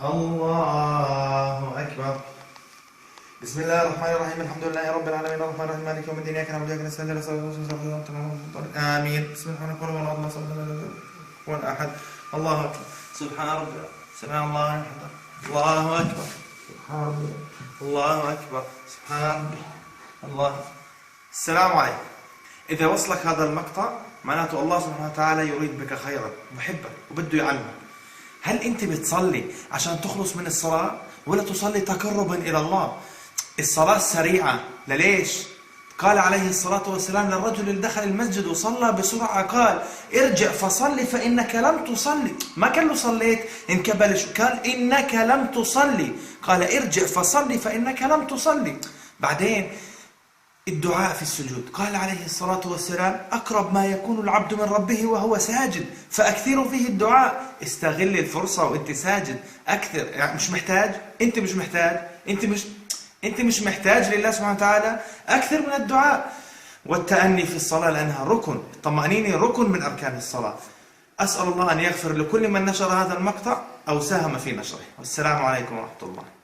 الله أكبر. بسم الله الرحمن الرحيم. الحمد لله رب العالمين الرحمن الرحيم مالك يوم الدين إياك نعبد وإياك نستعين اهدنا الصراط المستقيم آمين. بسم الله الرحمن الرحيم اللهم صل على أحد. الله أكبر. سبحان ربي. سبحان الله أكبر. الله أكبر. سبحان ربي. الله أكبر. سبحان ربي. الله. السلام عليكم. إذا وصلك هذا المقطع معناته الله سبحانه وتعالى يريد بك خيرا وبحبك وبده يعلمك. هل أنت بتصلي عشان تخلص من الصلاة ولا تصلي تقربا إلى الله؟ الصلاة السريعة ليش؟ قال عليه الصلاة والسلام للرجل اللي دخل المسجد وصلى بسرعة قال ارجع فصلي فإنك لم تصلي. ما قال له صليت انكبل، قال إنك لم تصلي، قال ارجع فصلي فإنك لم تصلي. بعدين الدعاء في السجود قال عليه الصلاة والسلام أقرب ما يكون العبد من ربه وهو ساجد فأكثروا فيه الدعاء. استغل الفرصة وانت ساجد أكثر. يعني مش محتاج، انت مش محتاج لله سبحانه وتعالى، أكثر من الدعاء. والتأني في الصلاة لأنها ركن، الطمأنينة ركن من أركان الصلاة. أسأل الله أن يغفر لكل من نشر هذا المقطع أو ساهم في نشره. والسلام عليكم ورحمة الله.